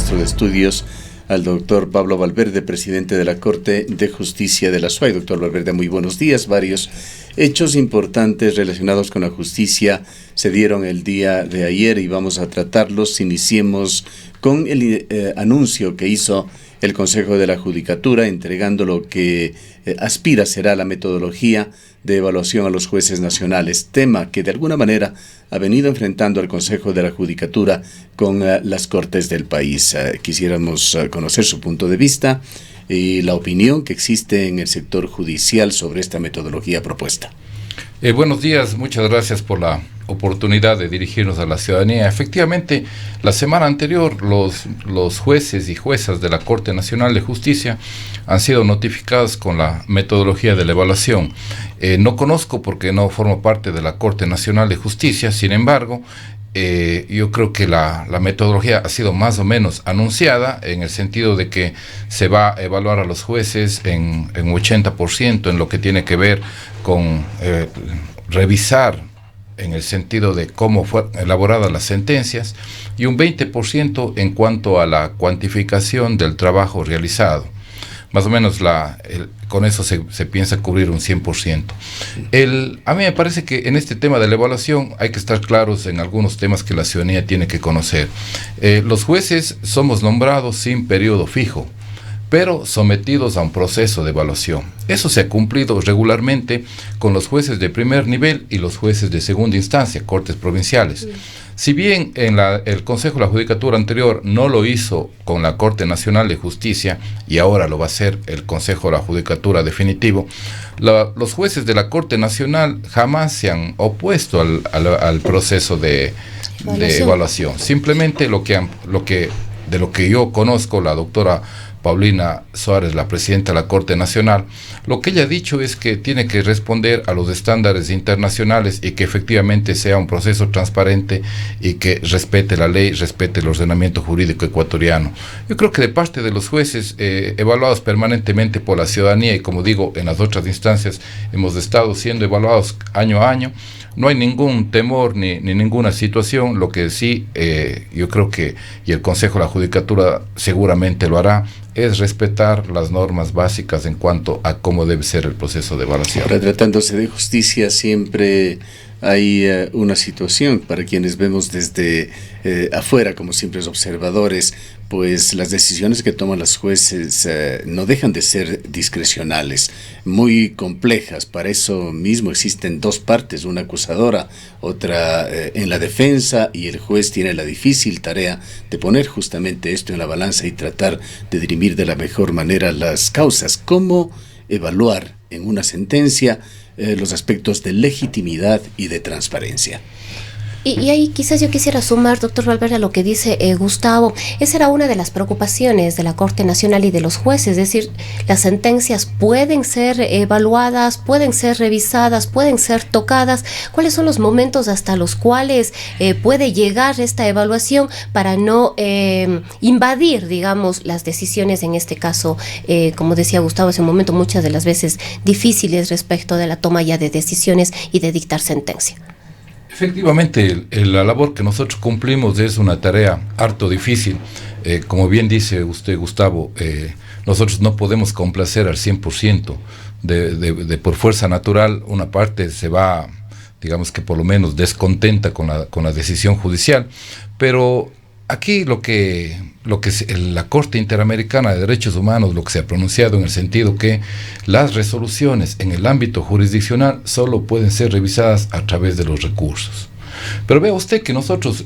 maestro de estudios, al doctor Pablo Valverde, presidente de la Corte de Justicia de la SUAY. Doctor Valverde, muy buenos días. Varios hechos importantes relacionados con la justicia se dieron el día de ayer y vamos a tratarlos. Iniciemos con el anuncio que hizo el Consejo de la Judicatura, entregando lo que aspira será la metodología de evaluación a los jueces nacionales, tema que de alguna manera ha venido enfrentando al Consejo de la Judicatura con las Cortes del país. Quisiéramos conocer su punto de vista y la opinión que existe en el sector judicial sobre esta metodología propuesta. Buenos días, muchas gracias por la oportunidad de dirigirnos a la ciudadanía. Efectivamente, la semana anterior los jueces y juezas de la Corte Nacional de Justicia han sido notificados con la metodología de la evaluación. No conozco porque no formo parte de la Corte Nacional de Justicia, sin embargo, yo creo que la metodología ha sido más o menos anunciada en el sentido de que se va a evaluar a los jueces en 80% en lo que tiene que ver con revisar en el sentido de cómo fueron elaboradas las sentencias y un 20% en cuanto a la cuantificación del trabajo realizado. Más o menos con eso se piensa cubrir un 100%. A mí me parece que en este tema de la evaluación hay que estar claros en algunos temas que la ciudadanía tiene que conocer. Los jueces somos nombrados sin periodo fijo, pero sometidos a un proceso de evaluación. Eso se ha cumplido regularmente con los jueces de primer nivel y los jueces de segunda instancia, cortes provinciales. Si bien el Consejo de la Judicatura anterior no lo hizo con la Corte Nacional de Justicia y ahora lo va a hacer el Consejo de la Judicatura definitivo, los jueces de la Corte Nacional jamás se han opuesto al proceso de evaluación. Simplemente de lo que yo conozco, la doctora Paulina Suárez, la presidenta de la Corte Nacional, lo que ella ha dicho es que tiene que responder a los estándares internacionales y que efectivamente sea un proceso transparente y que respete la ley, respete el ordenamiento jurídico ecuatoriano. Yo creo que de parte de los jueces evaluados permanentemente por la ciudadanía y como digo, en las otras instancias hemos estado siendo evaluados año a año, no hay ningún temor ni ninguna situación. Lo que sí, yo creo que, y el Consejo de la Judicatura seguramente lo hará, es respetar las normas básicas en cuanto a cómo debe ser el proceso de evaluación. Ahora, tratándose de justicia, siempre hay una situación para quienes vemos desde afuera, como simples observadores, pues las decisiones que toman los jueces no dejan de ser discrecionales, muy complejas. Para eso mismo existen dos partes, una acusadora, otra en la defensa, y el juez tiene la difícil tarea de poner justamente esto en la balanza y tratar de dirimir de la mejor manera las causas. ¿Cómo evaluar en una sentencia los aspectos de legitimidad y de transparencia? Y ahí quizás yo quisiera sumar, doctor Valverde, a lo que dice Gustavo. Esa era una de las preocupaciones de la Corte Nacional y de los jueces, es decir, las sentencias pueden ser evaluadas, pueden ser revisadas, pueden ser tocadas. ¿Cuáles son los momentos hasta los cuales puede llegar esta evaluación para no invadir, digamos, las decisiones, en este caso, como decía Gustavo hace un momento, muchas de las veces difíciles respecto de la toma ya de decisiones y de dictar sentencia? Efectivamente, la labor que nosotros cumplimos es una tarea harto difícil. Como bien dice usted, Gustavo, nosotros no podemos complacer al 100%. Por fuerza natural, una parte se va, digamos que por lo menos descontenta con la decisión judicial, pero aquí lo que la Corte Interamericana de Derechos Humanos, lo que se ha pronunciado en el sentido que las resoluciones en el ámbito jurisdiccional solo pueden ser revisadas a través de los recursos. Pero vea usted que nosotros,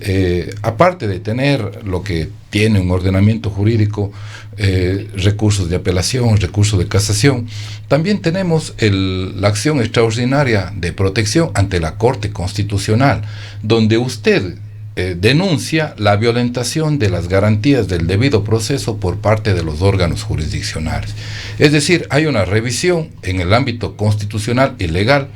aparte de tener lo que tiene un ordenamiento jurídico, recursos de apelación, recursos de casación, también tenemos la acción extraordinaria de protección ante la Corte Constitucional, donde usted denuncia la violentación de las garantías del debido proceso por parte de los órganos jurisdiccionales. Es decir, hay una revisión en el ámbito constitucional y legal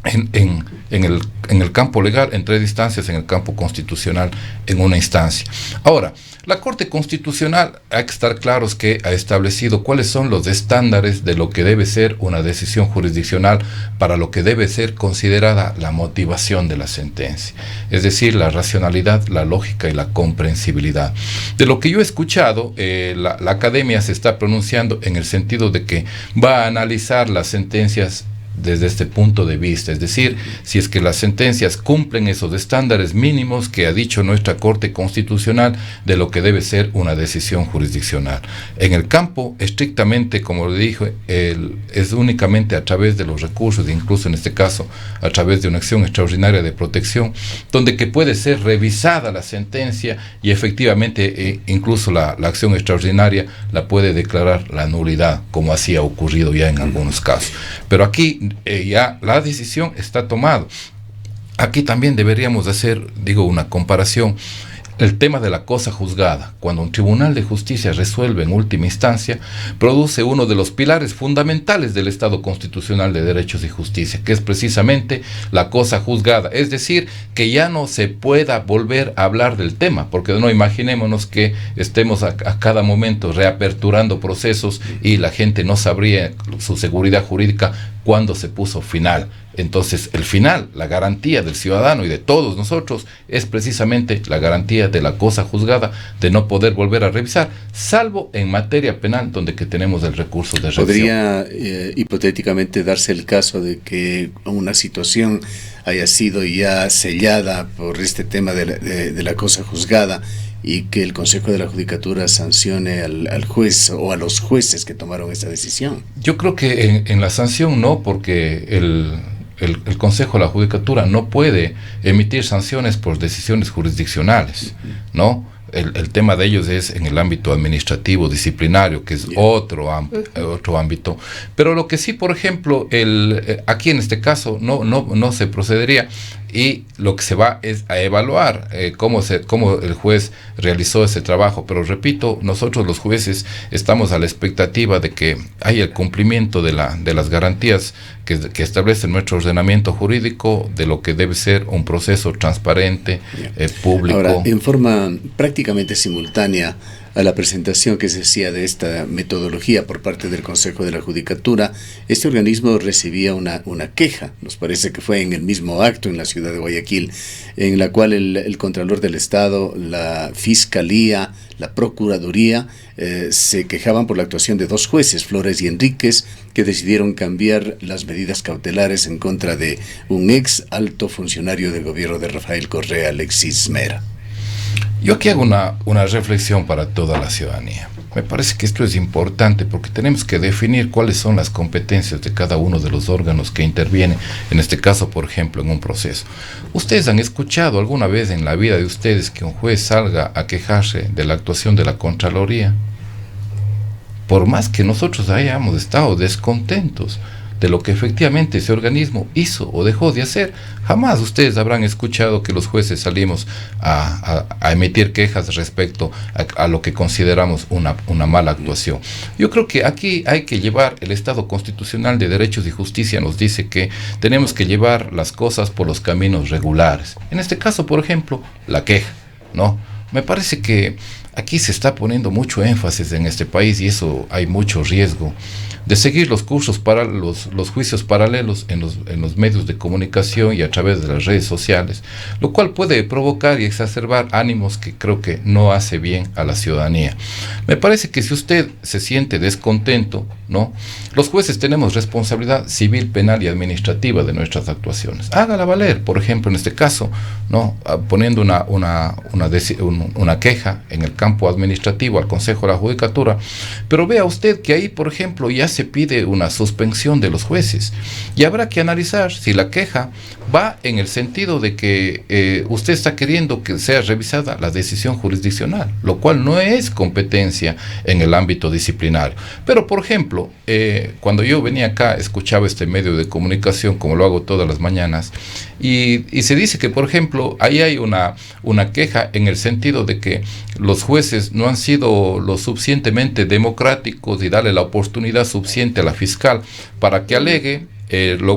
en el campo legal en 3 instancias, en el campo constitucional en 1 instancia. Ahora, la Corte Constitucional, hay que estar claros que ha establecido cuáles son los estándares de lo que debe ser una decisión jurisdiccional para lo que debe ser considerada la motivación de la sentencia, es decir, la racionalidad, la lógica y la comprensibilidad. De lo que yo he escuchado, la academia se está pronunciando en el sentido de que va a analizar las sentencias desde este punto de vista, es decir, si es que las sentencias cumplen esos estándares mínimos que ha dicho nuestra Corte Constitucional de lo que debe ser una decisión jurisdiccional. En el campo, estrictamente, como le dije, es únicamente a través de los recursos, incluso en este caso, a través de una acción extraordinaria de protección, donde que puede ser revisada la sentencia y efectivamente incluso la acción extraordinaria la puede declarar la nulidad, como así ha ocurrido ya en algunos casos. Pero aquí ya la decisión está tomada. Aquí también deberíamos hacer, una comparación. El tema de la cosa juzgada, cuando un tribunal de justicia resuelve en última instancia, produce uno de los pilares fundamentales del Estado constitucional de derechos y justicia, que es precisamente la cosa juzgada, es decir, que ya no se pueda volver a hablar del tema, porque no imaginémonos que estemos a cada momento reaperturando procesos y la gente no sabría su seguridad jurídica cuando se puso final. Entonces, el final, la garantía del ciudadano y de todos nosotros, es precisamente la garantía de la cosa juzgada, de no poder volver a revisar, salvo en materia penal, donde que tenemos el recurso de revisión. ¿Podría hipotéticamente darse el caso de que una situación haya sido ya sellada por este tema de la cosa juzgada y que el Consejo de la Judicatura sancione al juez o a los jueces que tomaron esta decisión? Yo creo que en la sanción no, porque el Consejo de la Judicatura no puede emitir sanciones por decisiones jurisdiccionales, ¿no? El tema de ellos es en el ámbito administrativo, disciplinario, que es otro ámbito. Pero lo que sí, por ejemplo, aquí en este caso no se procedería, y lo que se va es a evaluar cómo el juez realizó ese trabajo. Pero repito, nosotros los jueces estamos a la expectativa de que haya el cumplimiento de las garantías que establece nuestro ordenamiento jurídico de lo que debe ser un proceso transparente, público. Ahora, en forma prácticamente simultánea a la presentación que se hacía de esta metodología por parte del Consejo de la Judicatura, este organismo recibía una queja, nos parece que fue en el mismo acto en la ciudad de Guayaquil, en la cual el Contralor del Estado, la Fiscalía, la Procuraduría se quejaban por la actuación de 2 jueces, Flores y Enríquez, que decidieron cambiar las medidas cautelares en contra de un ex alto funcionario del gobierno de Rafael Correa, Alexis Mera. Yo aquí hago una reflexión para toda la ciudadanía. Me parece que esto es importante porque tenemos que definir cuáles son las competencias de cada uno de los órganos que intervienen, en este caso, por ejemplo, en un proceso. ¿Ustedes han escuchado alguna vez en la vida de ustedes que un juez salga a quejarse de la actuación de la Contraloría? Por más que nosotros hayamos estado descontentos de lo que efectivamente ese organismo hizo o dejó de hacer, jamás ustedes habrán escuchado que los jueces salimos a emitir quejas respecto a lo que consideramos una mala actuación. Yo creo que aquí hay que llevar, el Estado Constitucional de Derechos y Justicia nos dice que tenemos que llevar las cosas por los caminos regulares. En este caso, por ejemplo, la queja, ¿no? Me parece que aquí se está poniendo mucho énfasis en este país, y eso hay mucho riesgo de seguir los cursos para los juicios paralelos en los medios de comunicación y a través de las redes sociales, lo cual puede provocar y exacerbar ánimos que creo que no hace bien a la ciudadanía. Me parece que si usted se siente descontento, ¿no? Los jueces tenemos responsabilidad civil, penal y administrativa de nuestras actuaciones. Hágala valer, por ejemplo, en este caso, ¿no? Poniendo una queja en el campo administrativo al Consejo de la Judicatura, pero vea usted que ahí, por ejemplo, ya se pide una suspensión de los jueces, y habrá que analizar si la queja va en el sentido de que usted está queriendo que sea revisada la decisión jurisdiccional, lo cual no es competencia en el ámbito disciplinario. Pero, por ejemplo, cuando yo venía acá, escuchaba este medio de comunicación, como lo hago todas las mañanas, y se dice que, por ejemplo, ahí hay una queja en el sentido de que los jueces no han sido lo suficientemente democráticos y darle la oportunidad suficiente a la fiscal para que alegue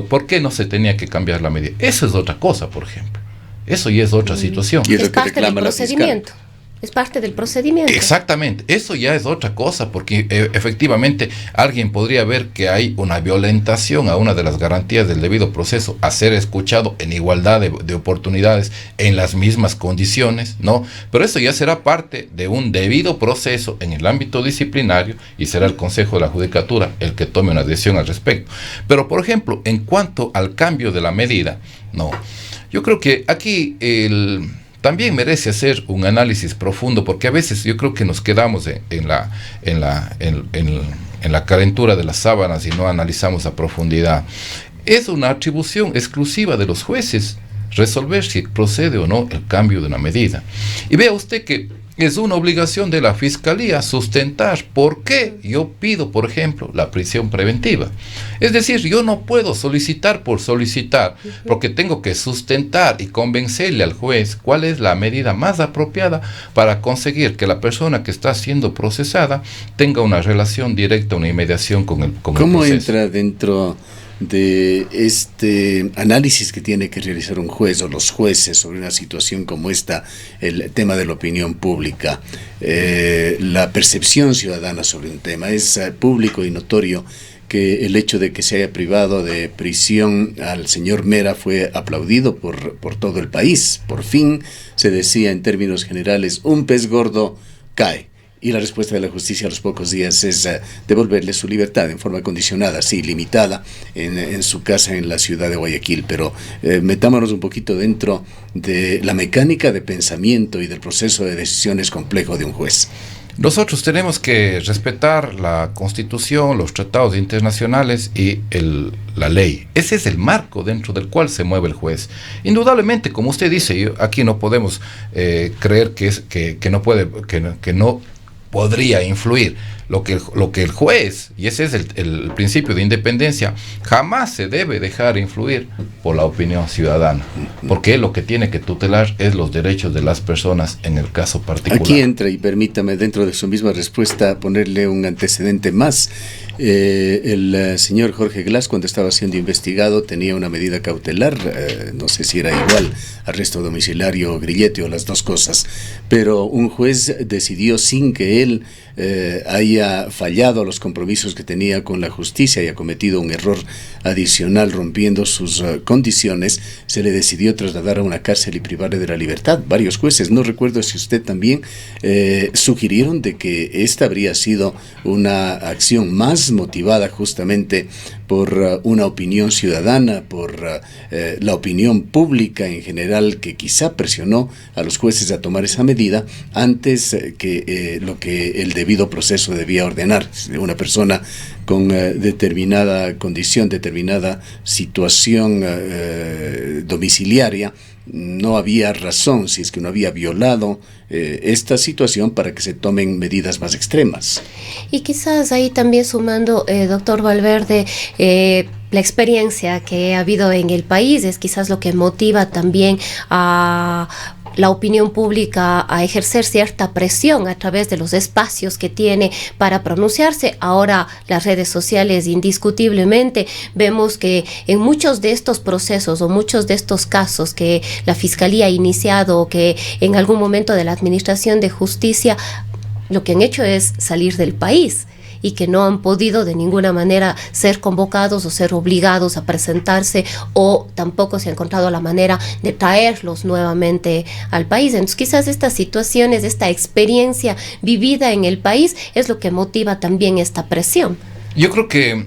¿por qué no se tenía que cambiar la medida? Eso es otra cosa, por ejemplo. Eso ya es otra situación. Y es lo Es que parte del reclama la fiscal. procedimiento. Es parte del procedimiento. Exactamente, eso ya es otra cosa, porque efectivamente alguien podría ver que hay una violentación a una de las garantías del debido proceso, a ser escuchado en igualdad de oportunidades, en las mismas condiciones, ¿no? Pero eso ya será parte de un debido proceso en el ámbito disciplinario y será el Consejo de la Judicatura el que tome una decisión al respecto. Pero, por ejemplo, en cuanto al cambio de la medida, no, yo creo que aquí también merece hacer un análisis profundo, porque a veces yo creo que nos quedamos en la calentura de las sábanas y no analizamos a profundidad. Es una atribución exclusiva de los jueces resolver si procede o no el cambio de una medida. Y vea usted que es una obligación de la Fiscalía sustentar por qué yo pido, por ejemplo, la prisión preventiva. Es decir, yo no puedo solicitar por solicitar, porque tengo que sustentar y convencerle al juez cuál es la medida más apropiada para conseguir que la persona que está siendo procesada tenga una relación directa, una inmediación con el proceso. ¿Cómo entra dentro de este análisis que tiene que realizar un juez o los jueces sobre una situación como esta, el tema de la opinión pública, la percepción ciudadana sobre un tema? Es público y notorio que el hecho de que se haya privado de prisión al señor Mera fue aplaudido por todo el país. Por fin se decía en términos generales, un pez gordo cae. Y la respuesta de la justicia a los pocos días es devolverle su libertad en forma condicionada, sí, limitada, en su casa en la ciudad de Guayaquil. Pero metámonos un poquito dentro de la mecánica de pensamiento y del proceso de decisiones complejo de un juez. Nosotros tenemos que respetar la Constitución, los tratados internacionales y la ley. Ese es el marco dentro del cual se mueve el juez. Indudablemente, como usted dice, aquí no podemos creer que no podría influir. Lo que el juez, y ese es el principio de independencia, jamás se debe dejar influir por la opinión ciudadana, porque lo que tiene que tutelar es los derechos de las personas en el caso particular. Aquí entra, y permítame dentro de su misma respuesta ponerle un antecedente más. El señor Jorge Glass, cuando estaba siendo investigado, tenía una medida cautelar, no sé si era igual, arresto domiciliario o grillete o las dos cosas, pero un juez decidió, sin que él haya fallado a los compromisos que tenía con la justicia y ha cometido un error adicional rompiendo sus condiciones, se le decidió trasladar a una cárcel y privarle de la libertad. Varios jueces, no recuerdo si usted también, sugirieron de que esta habría sido una acción más motivada justamente por una opinión ciudadana, por la opinión pública en general, que quizá presionó a los jueces a tomar esa medida antes que lo que el debido proceso debía ordenar. Una persona con determinada condición, determinada situación domiciliaria, no había razón, si es que no había violado esta situación, para que se tomen medidas más extremas. Y quizás ahí también sumando, doctor Valverde, la experiencia que ha habido en el país es quizás lo que motiva también a la opinión pública a ejercer cierta presión a través de los espacios que tiene para pronunciarse. Ahora las redes sociales, indiscutiblemente, vemos que en muchos de estos procesos o muchos de estos casos que la Fiscalía ha iniciado o que en algún momento de la Administración de Justicia, lo que han hecho es salir del país, y que no han podido de ninguna manera ser convocados o ser obligados a presentarse, o tampoco se ha encontrado la manera de traerlos nuevamente al país. Entonces quizás estas situaciones, esta experiencia vivida en el país es lo que motiva también esta presión. Yo creo que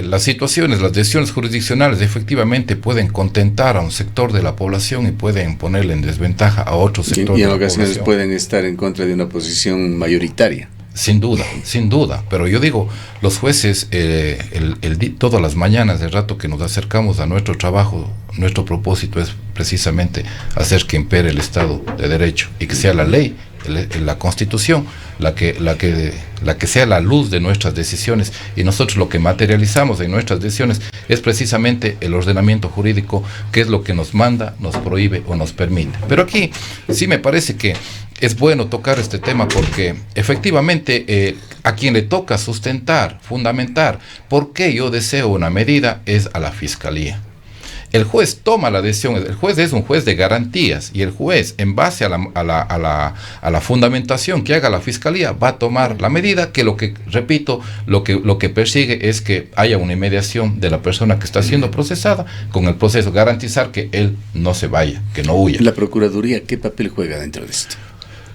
las situaciones, las decisiones jurisdiccionales efectivamente pueden contentar a un sector de la población y pueden ponerle en desventaja a otro sector y en de la ocasiones población. pueden estar en contra de una posición mayoritaria. Sin duda, pero yo digo, los jueces, todas las mañanas, del rato que nos acercamos a nuestro trabajo, nuestro propósito es precisamente hacer que impere el Estado de Derecho y que sea la ley la Constitución la que sea la luz de nuestras decisiones, y nosotros lo que materializamos en nuestras decisiones es precisamente el ordenamiento jurídico, que es lo que nos manda, nos prohíbe o nos permite. Pero aquí sí me parece que es bueno tocar este tema porque efectivamente a quien le toca sustentar, fundamentar por qué yo deseo una medida es a la Fiscalía. El juez toma la decisión, el juez es un juez de garantías, y el juez, en base a la fundamentación que haga la Fiscalía, va a tomar la medida que, repito, lo que persigue es que haya una inmediación de la persona que está siendo procesada con el proceso, garantizar que él no se vaya, que no huya. ¿La Procuraduría qué papel juega dentro de esto?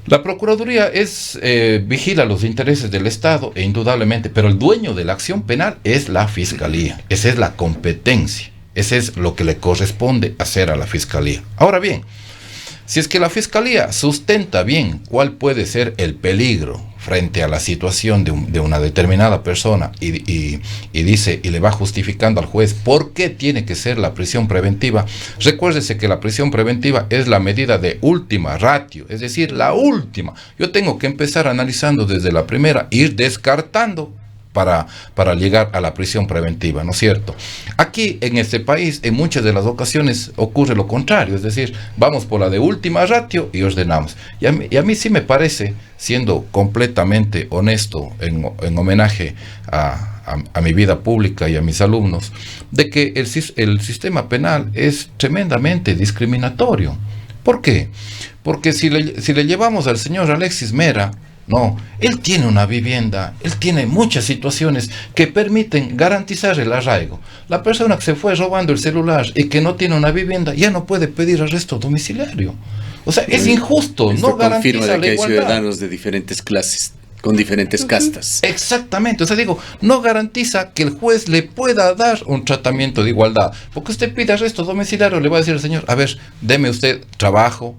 La Procuraduría vigila los intereses del Estado, e indudablemente, pero el dueño de la acción penal es la Fiscalía, esa es la competencia. Ese es lo que le corresponde hacer a la Fiscalía. Ahora bien, si es que la Fiscalía sustenta bien cuál puede ser el peligro frente a la situación de una determinada persona y dice y le va justificando al juez por qué tiene que ser la prisión preventiva, recuérdese que la prisión preventiva es la medida de última ratio, es decir, la última. Yo tengo que empezar analizando desde la primera, ir descartando para llegar a la prisión preventiva, ¿no es cierto? Aquí en este país, en muchas de las ocasiones ocurre lo contrario, es decir, vamos por la de última ratio y ordenamos. Y a mí sí me parece, siendo completamente honesto en homenaje a mi vida pública y a mis alumnos, de que el sistema penal es tremendamente discriminatorio. ¿Por qué? Porque si le llevamos al señor Alexis Mera, no, él tiene una vivienda, él tiene muchas situaciones que permiten garantizar el arraigo. La persona que se fue robando el celular y que no tiene una vivienda ya no puede pedir arresto domiciliario. O sea, es injusto, no garantiza la igualdad. Que hay ciudadanos de diferentes clases, con diferentes castas. Exactamente, o sea, digo, no garantiza que el juez le pueda dar un tratamiento de igualdad. Porque usted pide arresto domiciliario, le va a decir al señor, a ver, deme usted trabajo,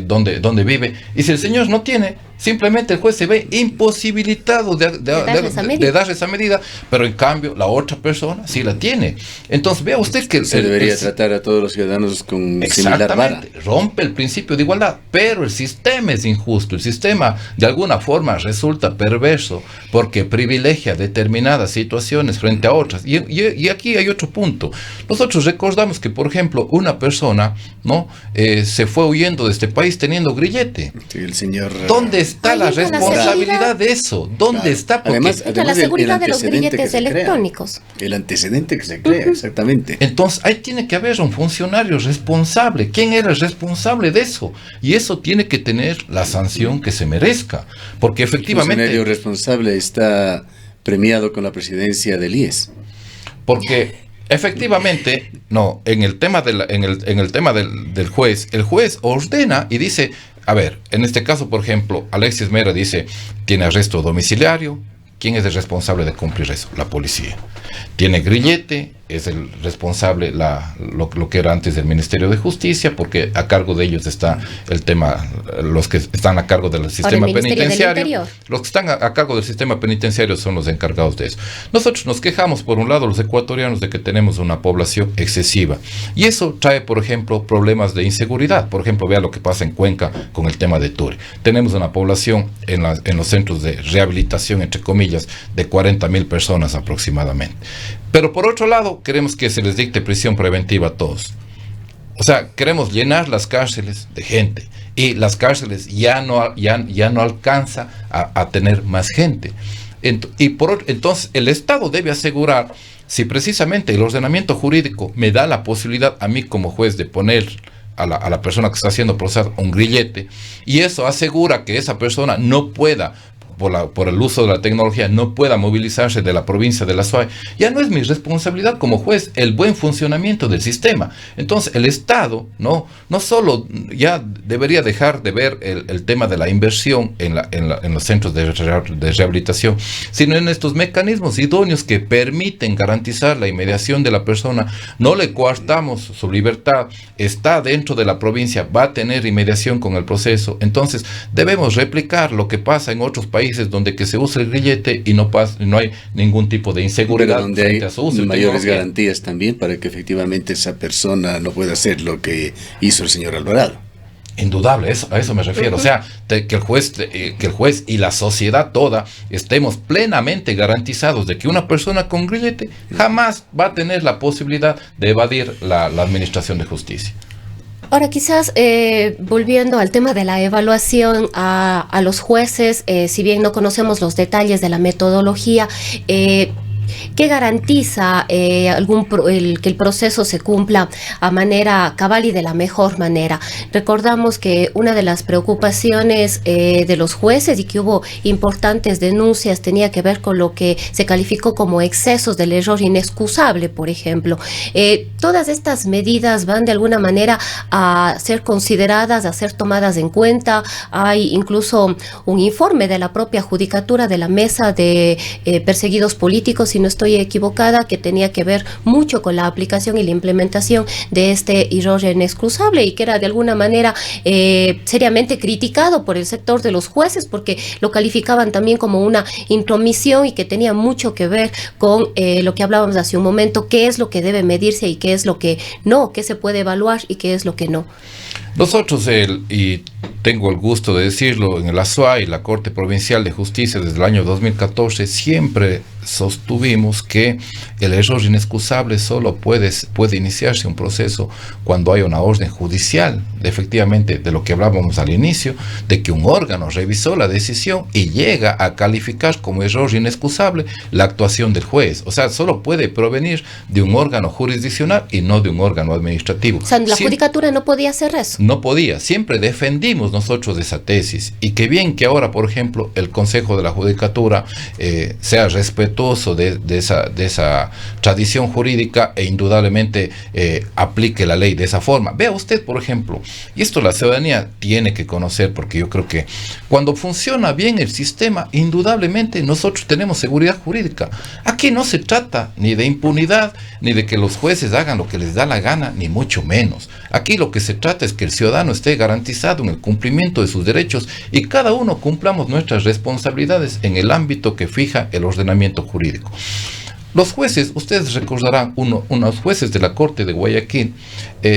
donde vive, y si el señor no tiene, simplemente el juez se ve imposibilitado de dar esa medida, pero en cambio la otra persona sí la tiene. Entonces vea usted que se debería tratar a todos los ciudadanos con similar vara. Rompe el principio de igualdad, pero el sistema es injusto, el sistema de alguna forma resulta perverso porque privilegia determinadas situaciones frente a otras, y aquí hay otro punto. Nosotros recordamos que, por ejemplo, una persona, ¿no? Se fue huyendo de este país teniendo grillete. Sí, el señor. ¿Dónde está la responsabilidad de eso? ¿Dónde está? Porque además la seguridad de los grilletes electrónicos. El antecedente que se crea, exactamente. Entonces, ahí tiene que haber un funcionario responsable. ¿Quién era el responsable de eso? Y eso tiene que tener la sanción que se merezca. Porque efectivamente. El funcionario responsable está premiado con la presidencia del IES. Porque efectivamente, no, en el tema del juez, el juez ordena y dice, a ver, en este caso, por ejemplo, Alexis Mera dice, tiene arresto domiciliario, ¿quién es el responsable de cumplir eso? La policía. Tiene grillete, es el responsable lo que era antes del Ministerio de Justicia, porque a cargo de ellos está el tema, los que están a cargo del sistema penitenciario. Los que están a cargo del sistema penitenciario son los encargados de eso. Nosotros nos quejamos, por un lado, los ecuatorianos, de que tenemos una población excesiva. Y eso trae, por ejemplo, problemas de inseguridad. Por ejemplo, vea lo que pasa en Cuenca con el tema de Ture. Tenemos una población en los centros de rehabilitación, entre comillas, de 40,000 personas aproximadamente. Pero por otro lado, queremos que se les dicte prisión preventiva a todos. O sea, queremos llenar las cárceles de gente, y las cárceles ya no alcanza a tener más gente. Entonces, el Estado debe asegurar, si precisamente el ordenamiento jurídico me da la posibilidad a mí como juez de poner a la persona que está siendo procesada un grillete, y eso asegura que esa persona no pueda, por el uso de la tecnología, no pueda movilizarse de la provincia de la SUAY, ya no es mi responsabilidad como juez el buen funcionamiento del sistema. Entonces el Estado no solo ya debería dejar de ver el tema de la inversión en los centros de rehabilitación, sino en estos mecanismos idóneos que permiten garantizar la inmediación de la persona. No le coartamos su libertad, está dentro de la provincia, va a tener inmediación con el proceso. Entonces debemos replicar lo que pasa en otros países, donde que se usa el grillete y no hay ningún tipo de inseguridad. Pero donde hay mayores garantías también para que efectivamente esa persona no pueda hacer lo que hizo el señor Alvarado. Indudable, a eso me refiero. O sea, que el juez y la sociedad toda estemos plenamente garantizados de que una persona con grillete jamás va a tener la posibilidad de evadir la administración de justicia. Ahora, quizás volviendo al tema de la evaluación a los jueces, si bien no conocemos los detalles de la metodología, ¿qué garantiza que el proceso se cumpla a manera cabal y de la mejor manera? Recordamos que una de las preocupaciones de los jueces y que hubo importantes denuncias tenía que ver con lo que se calificó como excesos del error inexcusable, por ejemplo. Todas estas medidas van de alguna manera a ser consideradas, a ser tomadas en cuenta. Hay incluso un informe de la propia judicatura de la mesa de perseguidos políticos, si no estoy equivocada, que tenía que ver mucho con la aplicación y la implementación de este error inexcusable y que era de alguna manera seriamente criticado por el sector de los jueces porque lo calificaban también como una intromisión y que tenía mucho que ver con lo que hablábamos hace un momento, qué es lo que debe medirse y qué es lo que no, qué se puede evaluar y qué es lo que no. Nosotros, y tengo el gusto de decirlo, en el ASUAI, la Corte Provincial de Justicia, desde el año 2014, siempre sostuvimos que el error inexcusable solo puede iniciarse un proceso cuando hay una orden judicial, efectivamente, de lo que hablábamos al inicio, de que un órgano revisó la decisión y llega a calificar como error inexcusable la actuación del juez. O sea, solo puede provenir de un órgano jurisdiccional y no de un órgano administrativo. O sea, la judicatura no podía hacer eso. No podía. Siempre defendimos nosotros esa tesis. Y qué bien que ahora, por ejemplo, el Consejo de la Judicatura sea respetuoso de esa tradición jurídica e indudablemente aplique la ley de esa forma. Vea usted, por ejemplo, y esto la ciudadanía tiene que conocer, porque yo creo que cuando funciona bien el sistema, indudablemente nosotros tenemos seguridad jurídica. Aquí no se trata ni de impunidad, ni de que los jueces hagan lo que les da la gana, ni mucho menos. Aquí lo que se trata es que el ciudadano esté garantizado en el cumplimiento de sus derechos y cada uno cumplamos nuestras responsabilidades en el ámbito que fija el ordenamiento jurídico. Los jueces, ustedes recordarán, unos jueces de la Corte de Guayaquil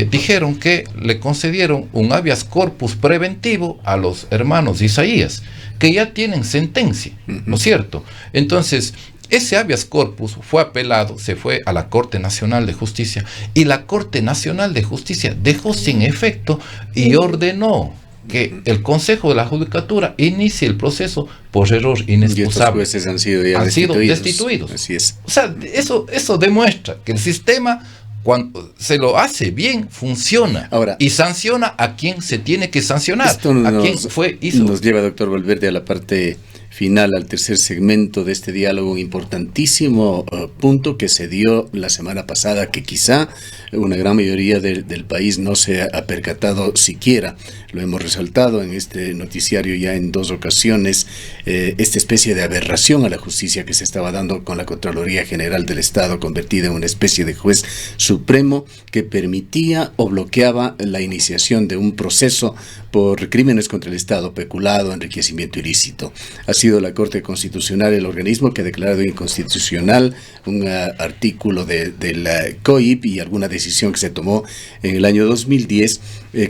dijeron que le concedieron un habeas corpus preventivo a los hermanos Isaías, que ya tienen sentencia, ¿no es cierto? Entonces, ese habeas corpus fue apelado, se fue a la Corte Nacional de Justicia y la Corte Nacional de Justicia dejó sin efecto y ordenó que el Consejo de la Judicatura inicie el proceso por error inexcusable. Y estos jueces han sido destituidos. Así es. O sea, eso demuestra que el sistema, cuando se lo hace bien, funciona. Ahora, y sanciona a quien se tiene que sancionar. Esto nos lleva, doctor Valverde, a la parte final, al tercer segmento de este diálogo, un importantísimo punto que se dio la semana pasada, que quizá una gran mayoría del país no se ha percatado siquiera. Lo hemos resaltado en este noticiario ya en 2 ocasiones, esta especie de aberración a la justicia que se estaba dando con la Contraloría General del Estado, convertida en una especie de juez supremo que permitía o bloqueaba la iniciación de un proceso por crímenes contra el Estado, peculado, enriquecimiento ilícito. Ha sido la Corte Constitucional el organismo que ha declarado inconstitucional un artículo de la COIP y alguna decisión que se tomó en el año 2010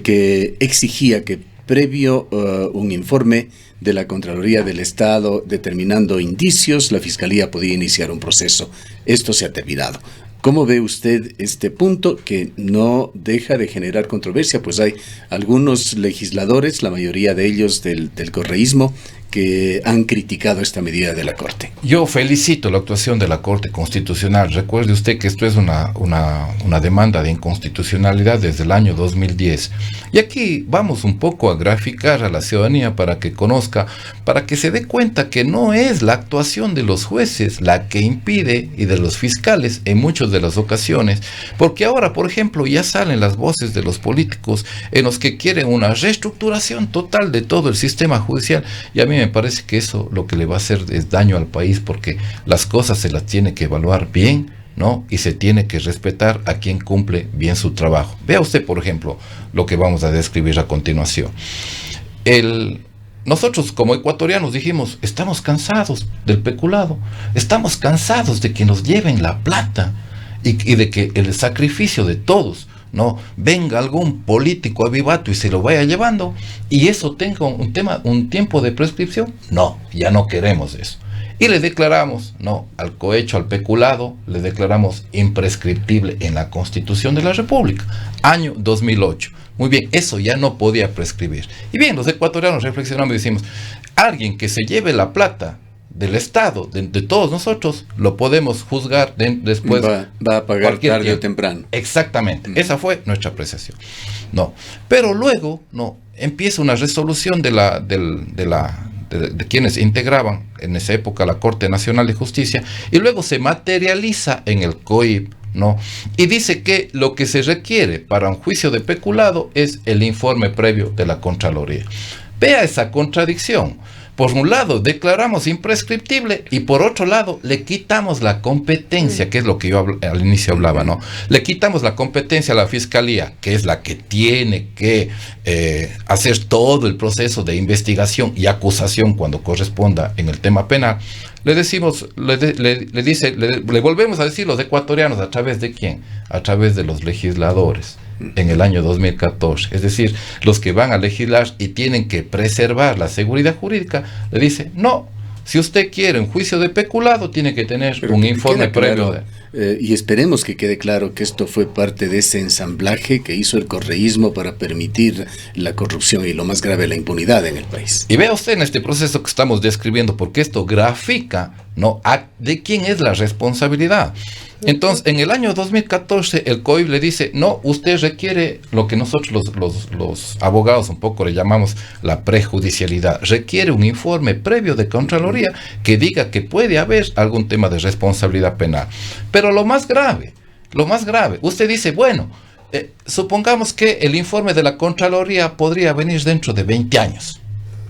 que exigía que previo un informe de la Contraloría del Estado determinando indicios, la Fiscalía podía iniciar un proceso. Esto se ha terminado. ¿Cómo ve usted este punto que no deja de generar controversia? Pues hay algunos legisladores, la mayoría de ellos del correísmo, que han criticado esta medida de la Corte. Yo felicito la actuación de la Corte Constitucional. Recuerde usted que esto es una demanda de inconstitucionalidad desde el año 2010. Y aquí vamos un poco a graficar a la ciudadanía para que conozca, para que se dé cuenta que no es la actuación de los jueces la que impide, y de los fiscales en muchas de las ocasiones, porque ahora, por ejemplo, ya salen las voces de los políticos en los que quieren una reestructuración total de todo el sistema judicial, y a mí me parece que eso lo que le va a hacer es daño al país, porque las cosas se las tiene que evaluar bien, ¿no? Y se tiene que respetar a quien cumple bien su trabajo. Vea usted, por ejemplo, lo que vamos a describir a continuación. Nosotros como ecuatorianos dijimos, estamos cansados del peculado, estamos cansados de que nos lleven la plata y de que el sacrificio de todos no venga algún político avivato y se lo vaya llevando, y eso tenga un tiempo de prescripción. No, ya no queremos eso. Y le declaramos, no, al cohecho, al peculado, le declaramos imprescriptible en la Constitución de la República, año 2008. Muy bien, eso ya no podía prescribir. Y bien, los ecuatorianos reflexionamos y decimos, alguien que se lleve la plata del Estado, de todos nosotros, lo podemos juzgar después. Va a pagar tarde o temprano. Exactamente, esa fue nuestra apreciación. No, pero luego, no, empieza una resolución de quienes integraban en esa época la Corte Nacional de Justicia, y luego se materializa en el COIP, ¿no? Y dice que lo que se requiere para un juicio de peculado es el informe previo de la Contraloría. Vea esa contradicción. Por un lado declaramos imprescriptible y por otro lado le quitamos la competencia, que es lo que yo al inicio hablaba, ¿no? Le quitamos la competencia a la Fiscalía, que es la que tiene que hacer todo el proceso de investigación y acusación cuando corresponda en el tema penal. Le decimos, le volvemos a decir los ecuatorianos, ¿a través de quién? A través de los legisladores. En el año 2014, es decir, los que van a legislar y tienen que preservar la seguridad jurídica, le dice, no, si usted quiere un juicio de peculado, tiene que tener un informe previo. Y esperemos que quede claro que esto fue parte de ese ensamblaje que hizo el correísmo para permitir la corrupción y, lo más grave, la impunidad en el país. Y vea usted en este proceso que estamos describiendo, porque esto grafica, ¿no?, de quién es la responsabilidad. Entonces, en el año 2014, el COIP le dice, no, usted requiere lo que nosotros los abogados un poco le llamamos la prejudicialidad. Requiere un informe previo de Contraloría que diga que puede haber algún tema de responsabilidad penal. Pero lo más grave, usted dice, bueno, supongamos que el informe de la Contraloría podría venir dentro de 20 años.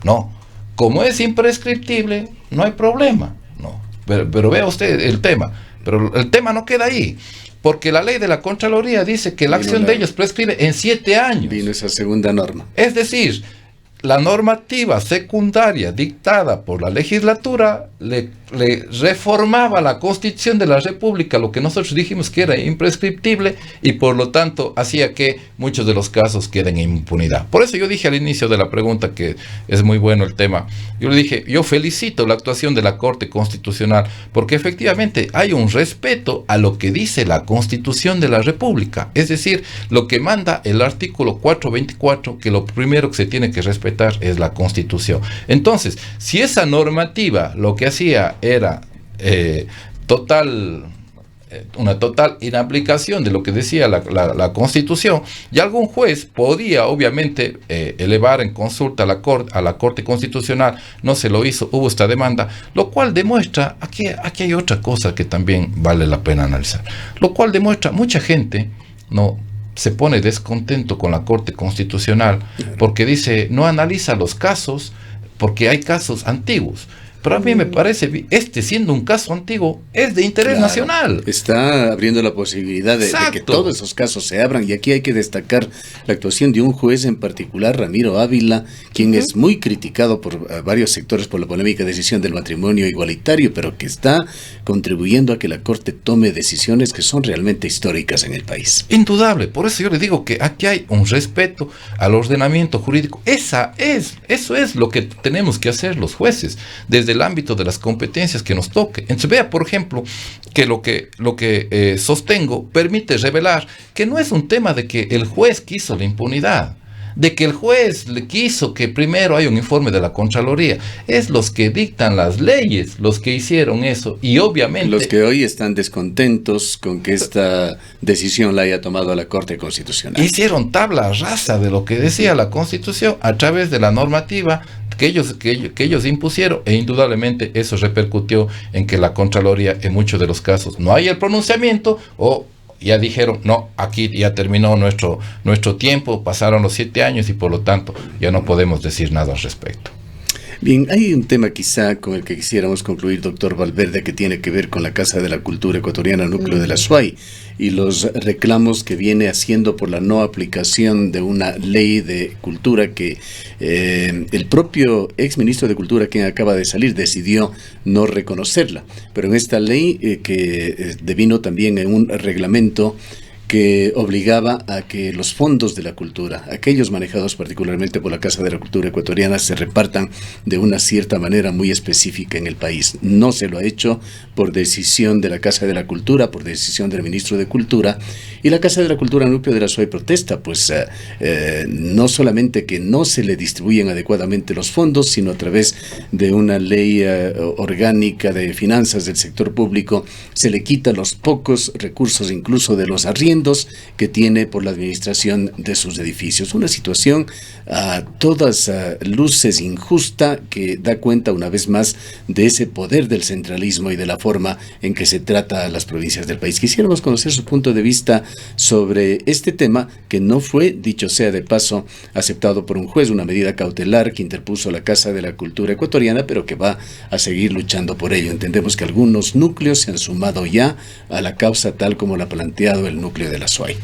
No, como es imprescriptible, no hay problema. No, pero vea usted el tema. Pero el tema no queda ahí, porque la ley de la Contraloría dice que la acción de ellos prescribe en 7 años. Vino esa segunda norma. Es decir, la normativa secundaria dictada por la legislatura le reformaba la Constitución de la República, lo que nosotros dijimos que era imprescriptible, y por lo tanto hacía que muchos de los casos queden en impunidad. Por eso yo dije al inicio de la pregunta que es muy bueno el tema. Yo le dije, yo felicito la actuación de la Corte Constitucional, porque efectivamente hay un respeto a lo que dice la Constitución de la República, es decir, lo que manda el artículo 424, que lo primero que se tiene que respetar es la Constitución. Entonces, si esa normativa lo que hacía era una total inaplicación de lo que decía la Constitución, y algún juez podía obviamente elevar en consulta a la Corte Constitucional, no se lo hizo, hubo esta demanda, lo cual demuestra, aquí hay otra cosa que también vale la pena analizar, lo cual demuestra, mucha gente no se pone descontento con la Corte Constitucional porque dice, no analiza los casos porque hay casos antiguos. Pero a mí me parece, siendo un caso antiguo, es de interés nacional. Está abriendo la posibilidad de que todos esos casos se abran, y aquí hay que destacar la actuación de un juez en particular, Ramiro Ávila, quien es muy criticado por varios sectores por la polémica decisión del matrimonio igualitario, pero que está contribuyendo a que la Corte tome decisiones que son realmente históricas en el país. Indudable, por eso yo le digo que aquí hay un respeto al ordenamiento jurídico. Eso es lo que tenemos que hacer los jueces, desde el ámbito de las competencias que nos toque. Entonces vea, por ejemplo, que lo que sostengo permite revelar que no es un tema de que el juez quiso la impunidad, de que el juez le quiso que primero haya un informe de la Contraloría. Es los que dictan las leyes los que hicieron eso, y obviamente los que hoy están descontentos con que esta decisión la haya tomado la Corte Constitucional. Hicieron tabla rasa de lo que decía la Constitución a través de la normativa que ellos impusieron, e indudablemente eso repercutió en que la Contraloría en muchos de los casos no hay el pronunciamiento, o ya dijeron, no, aquí ya terminó nuestro tiempo, pasaron los 7 años y por lo tanto ya no podemos decir nada al respecto. Bien, hay un tema quizá con el que quisiéramos concluir, doctor Valverde, que tiene que ver con la Casa de la Cultura Ecuatoriana, núcleo de la SUAY, y los reclamos que viene haciendo por la no aplicación de una ley de cultura que el propio exministro de Cultura, quien acaba de salir, decidió no reconocerla. Pero en esta ley que devino también en un reglamento que obligaba a que los fondos de la cultura, aquellos manejados particularmente por la Casa de la Cultura Ecuatoriana, se repartan de una cierta manera muy específica en el país. No se lo ha hecho por decisión de la Casa de la Cultura, por decisión del ministro de Cultura, y la Casa de la Cultura Núcleo de la SUAY protesta, pues no solamente que no se le distribuyen adecuadamente los fondos, sino a través de una ley orgánica de finanzas del sector público, se le quita los pocos recursos incluso de los arriendos que tiene por la administración de sus edificios. Una situación a todas luces injusta, que da cuenta una vez más de ese poder del centralismo y de la forma en que se trata a las provincias del país. Quisiéramos conocer su punto de vista sobre este tema, que no fue, dicho sea de paso, aceptado por un juez, una medida cautelar que interpuso la Casa de la Cultura Ecuatoriana, pero que va a seguir luchando por ello. Entendemos que algunos núcleos se han sumado ya a la causa tal como la ha planteado el núcleo de la SUAY.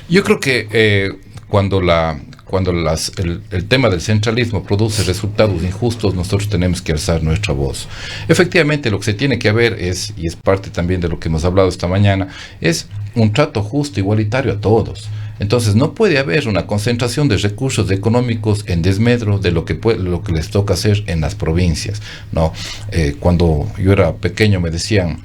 Yo creo que cuando el tema del centralismo produce resultados injustos, nosotros tenemos que alzar nuestra voz. Efectivamente, lo que se tiene que haber es, y es parte también de lo que hemos hablado esta mañana, es un trato justo, igualitario a todos. Entonces no puede haber una concentración de recursos económicos en desmedro de lo que les toca hacer en las provincias, ¿no? Cuando yo era pequeño me decían,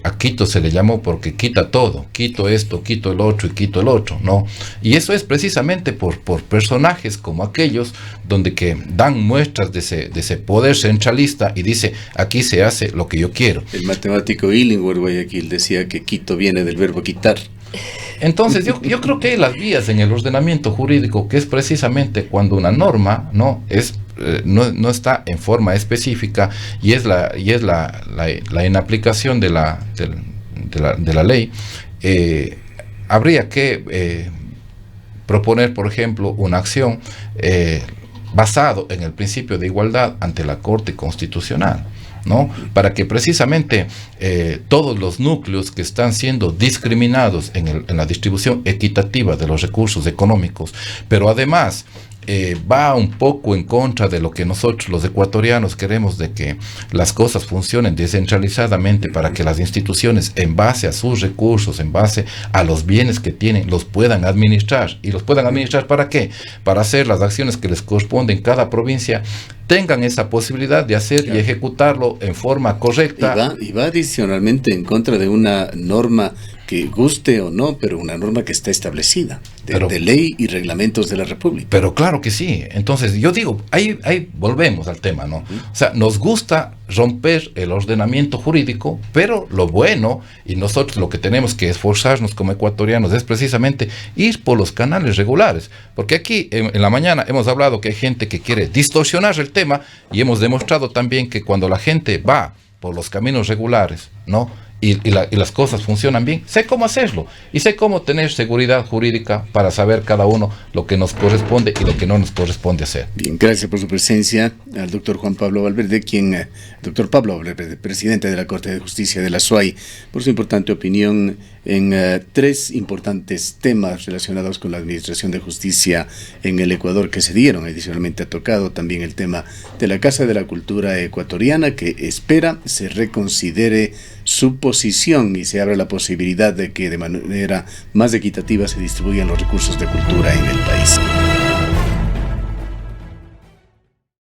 a Quito se le llamó porque quita todo, quito esto, quito el otro y quito el otro, ¿no? Y eso es precisamente por personajes como aquellos donde que dan muestras de ese poder centralista y dice, aquí se hace lo que yo quiero. El matemático Illingworth Guayaquil decía que Quito viene del verbo quitar. Entonces yo creo que hay las vías en el ordenamiento jurídico, que es precisamente cuando una norma no está en forma específica y es la inaplicación de la ley. Habría que proponer, por ejemplo, una acción basado en el principio de igualdad ante la Corte Constitucional, ¿no? Para que precisamente todos los núcleos que están siendo discriminados en la distribución equitativa de los recursos económicos, pero además va un poco en contra de lo que nosotros los ecuatorianos queremos, de que las cosas funcionen descentralizadamente para que las instituciones, en base a sus recursos, en base a los bienes que tienen, los puedan administrar. ¿Y los puedan administrar para qué? Para hacer las acciones que les corresponden en cada provincia, tengan esa posibilidad de hacer y ejecutarlo en forma correcta. Y va adicionalmente en contra de una norma que guste o no, pero una norma que está establecida, de ley y reglamentos de la República. Pero claro que sí. Entonces yo digo, ahí volvemos al tema, ¿no? O sea, nos gusta romper el ordenamiento jurídico, pero lo bueno, y nosotros lo que tenemos que esforzarnos como ecuatorianos es precisamente ir por los canales regulares, porque aquí en la mañana hemos hablado que hay gente que quiere distorsionar el tema, y hemos demostrado también que cuando la gente va por los caminos regulares, ¿no? Y las cosas funcionan bien, sé cómo hacerlo y sé cómo tener seguridad jurídica para saber cada uno lo que nos corresponde y lo que no nos corresponde hacer. Bien, gracias por su presencia al doctor Juan Pablo Valverde, doctor Pablo Valverde, presidente de la Corte de Justicia de la SUAY, por su importante opinión en tres importantes temas relacionados con la administración de justicia en el Ecuador que se dieron. Adicionalmente ha tocado también el tema de la Casa de la Cultura Ecuatoriana, que espera se reconsidere su posición y se abra la posibilidad de que de manera más equitativa se distribuyan los recursos de cultura en el país.